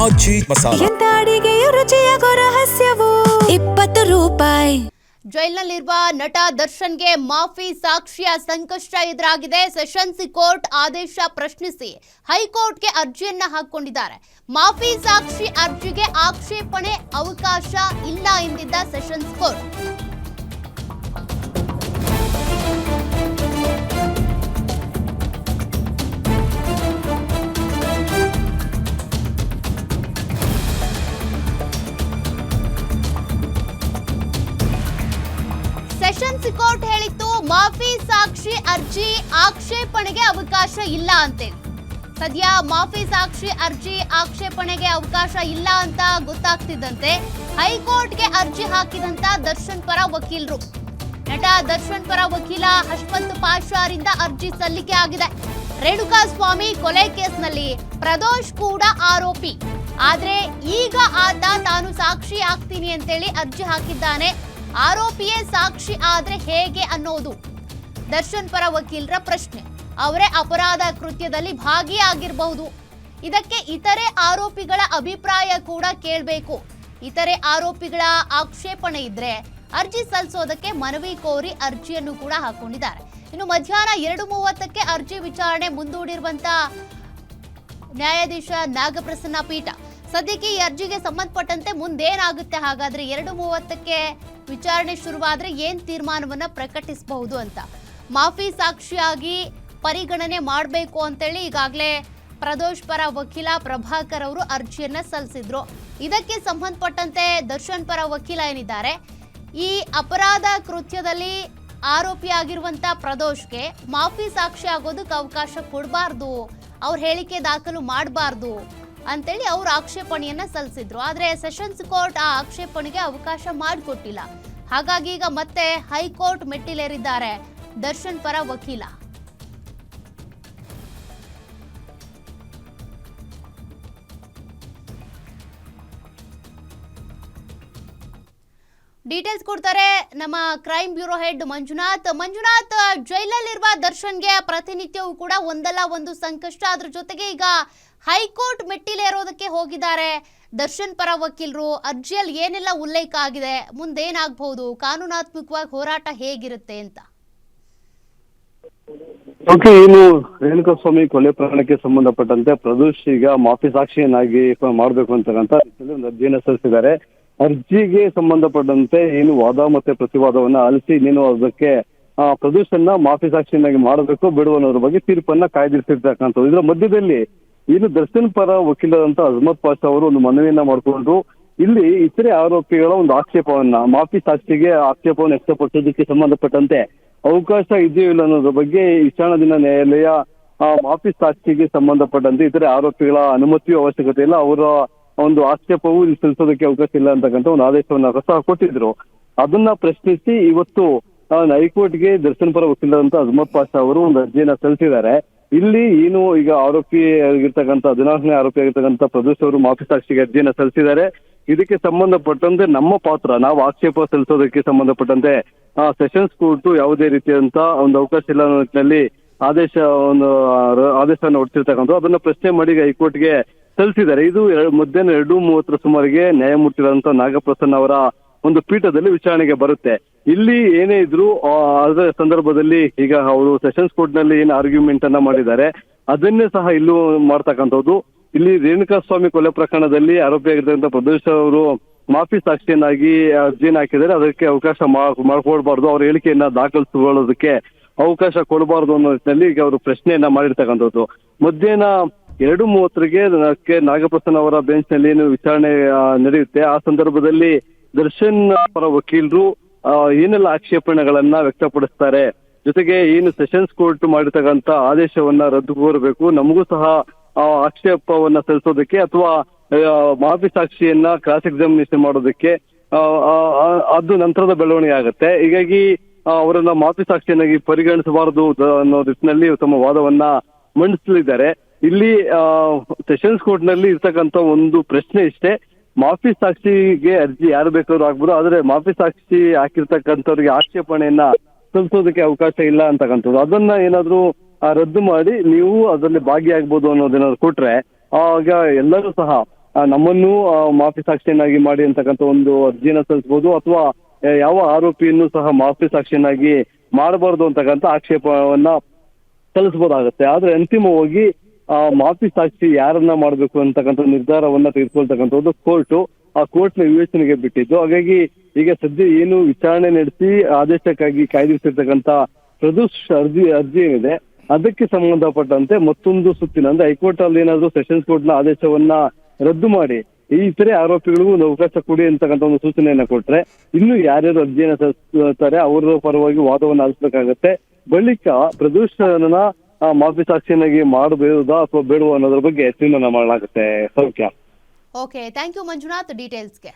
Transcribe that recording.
ಆಜಿ ಮಸಾಲ ಎಂತ ಅಡಿಗೆಯ ರುಚಿಯಾಗೋ ರಹಸ್ಯವು 20 ರೂಪಾಯಿ. ಜೈಲಿನಲ್ಲಿರುವ ನಟ ದರ್ಶನ್ಗೆ ಮಾಫಿ ಸಾಕ್ಷಿಯ ಸಂಕಷ್ಟ ಎದುರಾಗಿದೆ. ಸೆಷನ್ಸ್ ಕೋರ್ಟ್ ಆದೇಶ ಪ್ರಶ್ನಿಸಿ ಹೈಕೋರ್ಟ್ಗೆ ಅರ್ಜಿಯನ್ನ ಹಾಕಿಕೊಂಡಿದ್ದಾರೆ. ಮಾಫಿ ಸಾಕ್ಷಿ ಅರ್ಜಿಗೆ ಆಕ್ಷೇಪಣೆ ಅವಕಾಶ ಇಲ್ಲ ಎಂದಿದ್ದ ಸೆಷನ್ಸ್ ಕೋರ್ಟ್. ಸೆಷನ್ಸ್ ಕೋರ್ಟ್ ಹೇಳಿತ್ತು ಮಾಫಿ ಸಾಕ್ಷಿ ಅರ್ಜಿ ಆಕ್ಷೇಪಣೆಗೆ ಅವಕಾಶ ಇಲ್ಲ ಅಂತೇಳಿ. ಸದ್ಯ ಮಾಫಿ ಸಾಕ್ಷಿ ಅರ್ಜಿ ಆಕ್ಷೇಪಣೆಗೆ ಅವಕಾಶ ಇಲ್ಲ ಅಂತ ಗೊತ್ತಾಗ್ತಿದ್ದಂತೆ ಹೈಕೋರ್ಟ್ಗೆ ಅರ್ಜಿ ಹಾಕಿದಂತ ದರ್ಶನ್ ಪರ ವಕೀಲರು, ನಟ ದರ್ಶನ್ ಪರ ವಕೀಲ ಹಶ್ಮತ್ ಪಾಷಾರಿಂದ ಅರ್ಜಿ ಸಲ್ಲಿಕೆ ಆಗಿದೆ. ರೇಣುಕಾಸ್ವಾಮಿ ಕೊಲೆ ಕೇಸ್ನಲ್ಲಿ ಪ್ರದೋಷ್ ಕೂಡ ಆರೋಪಿ. ಆದ್ರೆ ಈಗ ಆತ ತಾನು ಸಾಕ್ಷಿ ಆಗ್ತೀನಿ ಅಂತೇಳಿ ಅರ್ಜಿ ಹಾಕಿದ್ದಾನೆ. ಆರೋಪಿಯೇ ಸಾಕ್ಷಿ ಆದ್ರೆ ಹೇಗೆ ಅನ್ನೋದು ದರ್ಶನ್ ಪರ ವಕೀಲರ ಪ್ರಶ್ನೆ. ಅವರೇ ಅಪರಾಧ ಕೃತ್ಯದಲ್ಲಿ ಭಾಗಿಯಾಗಿರಬಹುದು. ಇದಕ್ಕೆ ಇತರೆ ಆರೋಪಿಗಳ ಅಭಿಪ್ರಾಯ ಕೂಡ ಕೇಳಬೇಕು. ಇತರೆ ಆರೋಪಿಗಳ ಆಕ್ಷೇಪಣೆ ಇದ್ರೆ ಅರ್ಜಿ ಸಲ್ಲಿಸೋದಕ್ಕೆ ಮನವಿ ಕೋರಿ ಅರ್ಜಿಯನ್ನು ಕೂಡ ಹಾಕೊಂಡಿದ್ದಾರೆ. ಇನ್ನು ಮಧ್ಯಾಹ್ನ 2:30ಕ್ಕೆ ಅರ್ಜಿ ವಿಚಾರಣೆ ಮುಂದೂಡಿರುವಂತ ನ್ಯಾಯಾಧೀಶ ನಾಗಪ್ರಸನ್ನ ಪೀಠ ಸದ್ಯಕ್ಕೆ ಈ ಅರ್ಜಿಗೆ ಸಂಬಂಧಪಟ್ಟಂತೆ ಮುಂದೇನಾಗುತ್ತೆ, ಹಾಗಾದ್ರೆ 2:30ಕ್ಕೆ ವಿಚಾರಣೆ ಶುರುವಾದ್ರೆ ಏನ್ ತೀರ್ಮಾನವನ್ನ ಪ್ರಕಟಿಸಬಹುದು ಅಂತ. ಮಾಫಿ ಸಾಕ್ಷಿಯಾಗಿ ಪರಿಗಣನೆ ಮಾಡಬೇಕು ಅಂತೇಳಿ ಈಗಾಗಲೇ ಪ್ರದೋಷ್ ಪರ ವಕೀಲ ಪ್ರಭಾಕರ್ ಅವರು ಅರ್ಜಿಯನ್ನ ಸಲ್ಲಿಸಿದ್ರು. ಇದಕ್ಕೆ ಸಂಬಂಧಪಟ್ಟಂತೆ ದರ್ಶನ್ ಪರ ವಕೀಲ ಏನಿದ್ದಾರೆ, ಈ ಅಪರಾಧ ಕೃತ್ಯದಲ್ಲಿ ಆರೋಪಿಯಾಗಿರುವಂತ ಪ್ರದೋಷ್ಗೆ ಮಾಫಿ ಸಾಕ್ಷಿ ಆಗೋದಕ್ಕೆ ಅವಕಾಶ ಕೊಡಬಾರ್ದು, ಅವ್ರ ಹೇಳಿಕೆ ದಾಖಲು ಮಾಡಬಾರ್ದು ಅಂತೇಳಿ ಅವ್ರ ಆಕ್ಷೇಪಣೆಯನ್ನ ಸಲ್ಲಿಸಿದ್ರು. ಆದ್ರೆ ಸೆಷನ್ಸ್ ಕೋರ್ಟ್ ಆ ಆಕ್ಷೇಪಣೆಗೆ ಅವಕಾಶ ಮಾಡಿಕೊಟ್ಟಿಲ್ಲ. ಹಾಗಾಗಿ ಈಗ ಮತ್ತೆ ಹೈಕೋರ್ಟ್ ಮೆಟ್ಟಿಲೇರಿದ್ದಾರೆ ದರ್ಶನ್ ಪರ ವಕೀಲ. ಡೀಟೇಲ್ಸ್ ಕೊಡ್ತಾರೆ ನಮ್ಮ ಕ್ರೈಮ್ ಬ್ಯೂರೋ ಹೆಡ್ ಮಂಜುನಾಥ್. ಜೈಲಲ್ಲಿರುವ ದರ್ಶನ್ಗೆ ಪ್ರತಿನಿತ್ಯವೂ ಕೂಡ ಒಂದಲ್ಲ ಒಂದು ಸಂಕಷ್ಟ. ಅದ್ರ ಜೊತೆಗೆ ಈಗ ಹೈಕೋರ್ಟ್ ಮೆಟ್ಟಿಲೇರೋದಕ್ಕೆ ಹೋಗಿದ್ದಾರೆ ದರ್ಶನ್ ಪರ ವಕೀಲರು. ಅರ್ಜಿಯಲ್ಲಿ ಏನೆಲ್ಲ ಉಲ್ಲೇಖ ಆಗಿದೆ, ಮುಂದೇನಾಗಬಹುದು, ಕಾನೂನಾತ್ಮಕವಾಗಿ ಹೋರಾಟ ಹೇಗಿರುತ್ತೆ ಅಂತ. ಏನು ರೇಣುಕಾಸ್ವಾಮಿ ಕೊಲೆ ಪ್ರಕರಣಕ್ಕೆ ಸಂಬಂಧಪಟ್ಟಂತೆ ಪ್ರದೋಷ್ ಈಗ ಮಾಫಿ ಸಾಕ್ಷಿಯನ್ನಾಗಿ ಮಾಡಬೇಕು ಅಂತಕ್ಕಂಥ ಒಂದು ಅರ್ಜಿಯನ್ನು ಸಲ್ಲಿಸಿದ್ದಾರೆ. ಅರ್ಜಿಗೆ ಸಂಬಂಧಪಟ್ಟಂತೆ ಏನು ವಾದ ಮತ್ತೆ ಪ್ರತಿವಾದವನ್ನ ಆಲಿಸಿ ನೀನು ಅದಕ್ಕೆ ಪ್ರದೋಷನ್ನ ಮಾಫಿ ಸಾಕ್ಷಿಯನ್ನಾಗಿ ಮಾಡಬೇಕು ಬಿಡುವ ಅನ್ನೋದ್ರ ಬಗ್ಗೆ ತೀರ್ಪನ್ನ ಕಾಯ್ದಿರಿಸಿರ್ತಕ್ಕಂಥದ್ದು. ಇದರ ಮಧ್ಯದಲ್ಲಿ ಏನು ದರ್ಶನ್ ಪರ ವಕೀಲರಂತ ಅಜ್ಮತ್ ಪಾಷಾ ಅವರು ಒಂದು ಮನವಿಯನ್ನ ಮಾಡಿಕೊಂಡು ಇಲ್ಲಿ ಇತರೆ ಆರೋಪಿಗಳ ಒಂದು ಆಕ್ಷೇಪವನ್ನ ಮಾಫಿ ಸಾಕ್ಷಿಗೆ ಆಕ್ಷೇಪವನ್ನು ವ್ಯಕ್ತಪಡಿಸೋದಕ್ಕೆ ಸಂಬಂಧಪಟ್ಟಂತೆ ಅವಕಾಶ ಇದೆಯೋ ಇಲ್ಲ ಅನ್ನೋದ್ರ ಬಗ್ಗೆ ವಿಚಾರಣಾಧೀನ ನ್ಯಾಯಾಲಯ ಮಾಫಿ ಸಾಕ್ಷಿಗೆ ಸಂಬಂಧಪಟ್ಟಂತೆ ಇತರೆ ಆರೋಪಿಗಳ ಅನುಮತಿಯೂ ಅವಶ್ಯಕತೆ ಇಲ್ಲ, ಅವರ ಒಂದು ಆಕ್ಷೇಪವು ಇಲ್ಲಿ ಸಲ್ಲಿಸೋದಕ್ಕೆ ಅವಕಾಶ ಇಲ್ಲ ಅಂತಕ್ಕಂಥ ಒಂದು ಆದೇಶವನ್ನ ಸಹ ಕೊಟ್ಟಿದ್ರು. ಅದನ್ನ ಪ್ರಶ್ನಿಸಿ ಇವತ್ತು ಹೈಕೋರ್ಟ್ಗೆ ದರ್ಶನ್ ಪರ ವಕೀಲರಂತ ಅಜ್ಮತ್ ಪಾಷಾ ಅವರು ಒಂದು ಅರ್ಜಿಯನ್ನ ಸಲ್ಲಿಸಿದ್ದಾರೆ. ಇಲ್ಲಿ ಏನು ಈಗ ಆರೋಪಿ ಆಗಿರ್ತಕ್ಕಂಥ 14ನೇ ಆರೋಪಿ ಆಗಿರ್ತಕ್ಕಂಥ ಪ್ರದೋಷ್ ಅವರು ಮಾಫಿ ಸಾಕ್ಷಿಗೆ ಅರ್ಜಿಯನ್ನ ಸಲ್ಲಿಸಿದ್ದಾರೆ. ಇದಕ್ಕೆ ಸಂಬಂಧಪಟ್ಟಂತೆ ನಮ್ಮ ಪಾತ್ರ, ನಾವು ಆಕ್ಷೇಪ ಸಲ್ಲಿಸೋದಕ್ಕೆ ಸಂಬಂಧಪಟ್ಟಂತೆ ಸೆಷನ್ಸ್ ಕೋರ್ಟ್ ಯಾವುದೇ ರೀತಿಯಂತ ಒಂದು ಅವಕಾಶ ಇಲ್ಲ ಅನ್ನೋ ನಿಟ್ಟಿನಲ್ಲಿ ಆದೇಶವನ್ನು ಹೊರಡಿಸಿರ್ತಕ್ಕಂಥ ಅದನ್ನ ಪ್ರಶ್ನೆ ಮಾಡಿ ಹೈಕೋರ್ಟ್ಗೆ ಸಲ್ಲಿಸಿದ್ದಾರೆ. ಇದು ಮಧ್ಯಾಹ್ನ 2:30 ಸುಮಾರಿಗೆ ನ್ಯಾಯಮೂರ್ತಿಗಳಂತ ನಾಗಪ್ರಸನ್ನ ಅವರ ಒಂದು ಪೀಠದಲ್ಲಿ ವಿಚಾರಣೆಗೆ ಬರುತ್ತೆ. ಇಲ್ಲಿ ಏನೇ ಇದ್ರು ಅದರ ಸಂದರ್ಭದಲ್ಲಿ ಈಗ ಅವರು ಸೆಷನ್ಸ್ ಕೋರ್ಟ್ ನಲ್ಲಿ ಏನು ಆರ್ಗ್ಯುಮೆಂಟ್ ಅನ್ನ ಮಾಡಿದ್ದಾರೆ ಅದನ್ನೇ ಸಹ ಇಲ್ಲೂ ಮಾಡ್ತಕ್ಕಂಥದ್ದು. ಇಲ್ಲಿ ರೇಣುಕಾಸ್ವಾಮಿ ಕೊಲೆ ಪ್ರಕರಣದಲ್ಲಿ ಆರೋಪಿಯಾಗಿರ್ತಕ್ಕಂಥ ಪ್ರದೋಷ್ ಅವರು ಮಾಫಿ ಸಾಕ್ಷಿಯನ್ನಾಗಿ ಅರ್ಜಿಯನ್ನು ಹಾಕಿದ್ದಾರೆ. ಅದಕ್ಕೆ ಅವಕಾಶ ಮಾಡ್ಕೊಡ್ಬಾರ್ದು, ಅವ್ರ ಹೇಳಿಕೆಯನ್ನ ದಾಖಲಿಸಿಕೊಳ್ಳೋದಕ್ಕೆ ಅವಕಾಶ ಕೊಡಬಾರ್ದು ಅನ್ನೋ ನಿಟ್ಟಿನಲ್ಲಿ ಈಗ ಅವರು ಪ್ರಶ್ನೆಯನ್ನ ಮಾಡಿರ್ತಕ್ಕಂಥದ್ದು. ಮಧ್ಯಾಹ್ನ 2:30ಕ್ಕೆ ನಾಗಪ್ರಸನ್ನ ಅವರ ಬೆಂಚ್ ನಲ್ಲಿ ಏನು ವಿಚಾರಣೆ ನಡೆಯುತ್ತೆ. ಆ ಸಂದರ್ಭದಲ್ಲಿ ದರ್ಶನ್ ಪರ ವಕೀಲರು ಏನೆಲ್ಲ ಆಕ್ಷೇಪಣೆಗಳನ್ನ ವ್ಯಕ್ತಪಡಿಸ್ತಾರೆ, ಜೊತೆಗೆ ಏನು ಸೆಷನ್ಸ್ ಕೋರ್ಟ್ ಮಾಡಿರ್ತಕ್ಕಂಥ ಆದೇಶವನ್ನ ರದ್ದು ಕೋರಬೇಕು, ನಮಗೂ ಸಹ ಆಕ್ಷೇಪವನ್ನ ಸಲ್ಲಿಸೋದಕ್ಕೆ ಅಥವಾ ಮಾಫಿ ಸಾಕ್ಷಿಯನ್ನ ಕ್ರಾಸ್ ಎಕ್ಸಾಮಿನೇಷನ್ ಮಾಡೋದಕ್ಕೆ ಅದು ನಂತರದ ಬೆಳವಣಿಗೆ ಆಗುತ್ತೆ. ಹೀಗಾಗಿ ಅವರನ್ನ ಮಾಫಿ ಸಾಕ್ಷಿಯನ್ನಾಗಿ ಪರಿಗಣಿಸಬಾರದು ಅನ್ನೋ ನಿಟ್ಟಿನಲ್ಲಿ ತಮ್ಮ ವಾದವನ್ನ ಮಂಡಿಸಲಿದ್ದಾರೆ. ಇಲ್ಲಿ ಸೆಷನ್ಸ್ ಕೋರ್ಟ್ ನಲ್ಲಿ ಇರ್ತಕ್ಕಂಥ ಒಂದು ಪ್ರಶ್ನೆ ಇಷ್ಟೇ, ಮಾಫಿ ಸಾಕ್ಷಿಗೆ ಅರ್ಜಿ ಯಾರು ಬೇಕಾದ್ರೂ ಆಗ್ಬೋದು, ಆದ್ರೆ ಮಾಫಿ ಸಾಕ್ಷಿ ಹಾಕಿರ್ತಕ್ಕಂಥವ್ರಿಗೆ ಆಕ್ಷೇಪಣೆಯನ್ನ ಸಲ್ಲಿಸೋದಕ್ಕೆ ಅವಕಾಶ ಇಲ್ಲ ಅಂತಕ್ಕಂಥದ್ದು. ಅದನ್ನ ಏನಾದ್ರೂ ರದ್ದು ಮಾಡಿ ನೀವು ಅದರಲ್ಲಿ ಭಾಗಿಯಾಗ್ಬೋದು ಅನ್ನೋದೇನಾದ್ರು ಕೊಟ್ರೆ ಆಗ ಎಲ್ಲರೂ ಸಹ ನಮ್ಮನ್ನು ಮಾಫಿ ಸಾಕ್ಷಿಯನ್ನಾಗಿ ಮಾಡಿ ಅಂತಕ್ಕಂಥ ಒಂದು ಅರ್ಜಿನ ಸಲ್ಲಿಸಬಹುದು, ಅಥವಾ ಯಾವ ಆರೋಪಿಯನ್ನು ಸಹ ಮಾಫಿ ಸಾಕ್ಷಿಯನ್ನಾಗಿ ಮಾಡಬಾರದು ಅಂತಕ್ಕಂಥ ಆಕ್ಷೇಪವನ್ನ ಸಲ್ಲಿಸಬಹುದಾಗುತ್ತೆ. ಆದ್ರೆ ಅಂತಿಮವಾಗಿ ಮಾಫಿ ಸಾಕ್ಷಿ ಯಾರನ್ನ ಮಾಡಬೇಕು ಅಂತಕ್ಕಂಥ ನಿರ್ಧಾರವನ್ನ ತೆಗೆದುಕೊಳ್ತಕ್ಕಂಥದ್ದು ಕೋರ್ಟು. ಆ ಕೋರ್ಟ್ನ ವಿವೇಚನೆಗೆ ಬಿಟ್ಟಿದ್ದು. ಹಾಗಾಗಿ ಈಗ ಸದ್ಯ ಏನು ವಿಚಾರಣೆ ನಡೆಸಿ ಆದೇಶಕ್ಕಾಗಿ ಕಾಯ್ದಿರಿಸಿರ್ತಕ್ಕಂಥ ಪ್ರದೋಷ್ ಅರ್ಜಿ ಏನಿದೆ ಅದಕ್ಕೆ ಸಂಬಂಧಪಟ್ಟಂತೆ ಮತ್ತೊಂದು ಸುತ್ತಿನ ಅಂದ್ರೆ ಹೈಕೋರ್ಟ್ ಅಲ್ಲಿ ಏನಾದ್ರು ಸೆಷನ್ಸ್ ಕೋರ್ಟ್ ನ ಆದೇಶವನ್ನ ರದ್ದು ಮಾಡಿ ಈ ಇತರೆ ಆರೋಪಿಗಳಿಗೂ ಒಂದು ಅವಕಾಶ ಕೊಡಿ ಅಂತಕ್ಕಂಥ ಒಂದು ಸೂಚನೆಯನ್ನ ಕೊಟ್ರೆ ಇನ್ನು ಯಾರ್ಯಾರು ಅರ್ಜಿಯನ್ನ ಸಲ್ಲಿಸ್ತಾರೆ ಅವರ ಪರವಾಗಿ ವಾದವನ್ನ ಆಲಿಸಬೇಕಾಗತ್ತೆ. ಬಳಿಕ ಪ್ರದೋಷನ ಮಾಫಿ ಸಾಕ್ಷಿಯನ್ನಾಗಿ ಮಾಡಬಹುದಾ ಅಥವಾ ಬೇಡವಾ ಅನ್ನೋದ್ರ ಬಗ್ಗೆ ತೀರ್ಮಾನ ಮಾಡಲಾಗುತ್ತೆ. ಸೌಖ್ಯ. Okay, thank you Manjunath ಡೀಟೇಲ್ಸ್ಗೆ.